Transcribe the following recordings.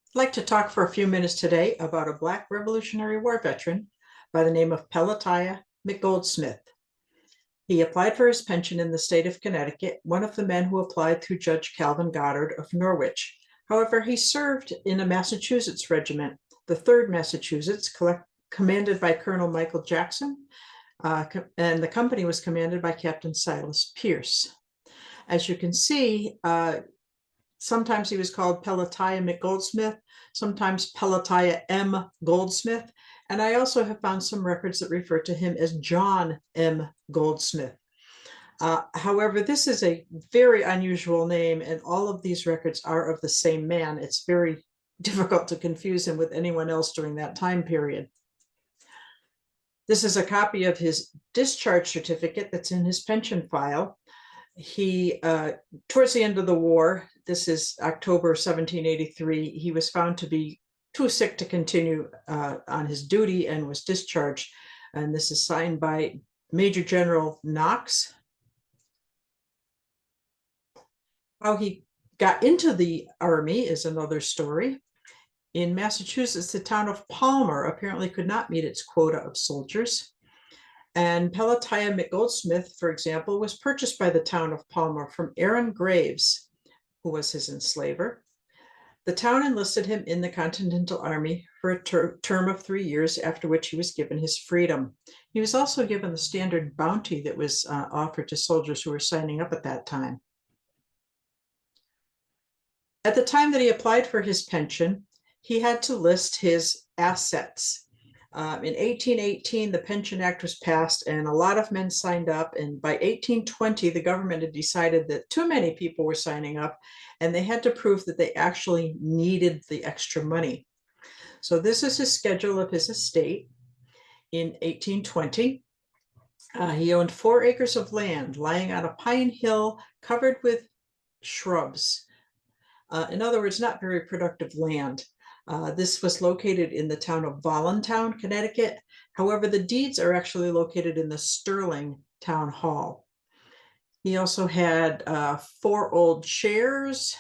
I'd like to talk for a few minutes today about a Black Revolutionary War veteran by the name of Peletiah McGoldsmith. He applied for his pension in the state of Connecticut, one of the men who applied through Judge Calvin Goddard of Norwich. However, he served in a Massachusetts regiment, the 3rd Massachusetts, commanded by Colonel Michael Jackson, and the company was commanded by Captain Silas Pierce. As you can see, sometimes he was called Peletiah McGoldsmith, sometimes Peletiah M. Goldsmith, and I also have found some records that refer to him as John M. Goldsmith. However, this is a very unusual name, and all of these records are of the same man. It's very difficult to confuse him with anyone else during that time period. This is a copy of his discharge certificate that's in his pension file. He, towards the end of the war, this is October 1783, he was found to be too sick to continue on his duty and was discharged. And this is signed by Major General Knox. How he got into the Army is another story. In Massachusetts, the town of Palmer apparently could not meet its quota of soldiers. And Peletiah McGoldsmith, for example, was purchased by the town of Palmer from Aaron Graves, who was his enslaver. The town enlisted him in the Continental Army for a term of 3 years, after which he was given his freedom. He was also given the standard bounty that was offered to soldiers who were signing up at that time. At the time that he applied for his pension, he had to list his assets. In 1818, the Pension Act was passed and a lot of men signed up. And by 1820, the government had decided that too many people were signing up and they had to prove that they actually needed the extra money. So this is his schedule of his estate. In 1820, he owned 4 acres of land lying on a pine hill covered with shrubs. In other words, not very productive land. This was located in the town of Voluntown, Connecticut. However, the deeds are actually located in the Sterling Town Hall. He also had 4 old chairs.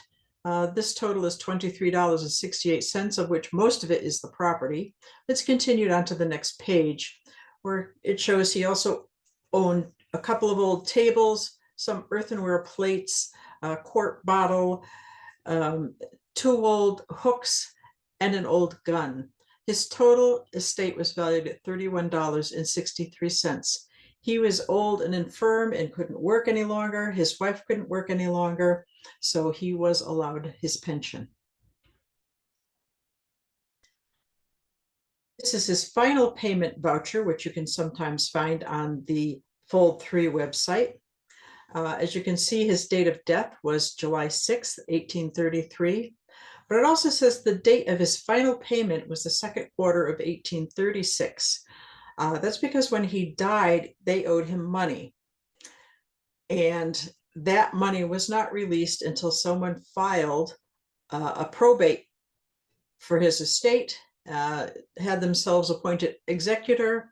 This total is $23.68, of which most of it is the property. Let's continue on to the next page, where it shows he also owned a couple of old tables, some earthenware plates, a quart bottle, 2 old hooks, and an old gun. His total estate was valued at $31.63. He was old and infirm and couldn't work any longer. His wife couldn't work any longer, so he was allowed his pension. This is his final payment voucher, which you can sometimes find on the Fold 3 website. As you can see, his date of death was July 6th, 1833. But it also says the date of his final payment was the 2nd quarter of 1836. That's because when he died, they owed him money. And that money was not released until someone filed a probate for his estate, had themselves appointed executor,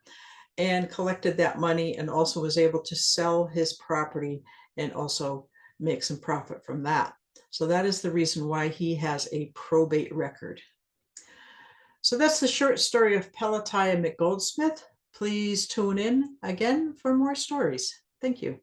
and collected that money, and also was able to sell his property and also make some profit from that. So that is the reason why he has a probate record. So that's the short story of Peletiah McGoldsmith. Please tune in again for more stories. Thank you.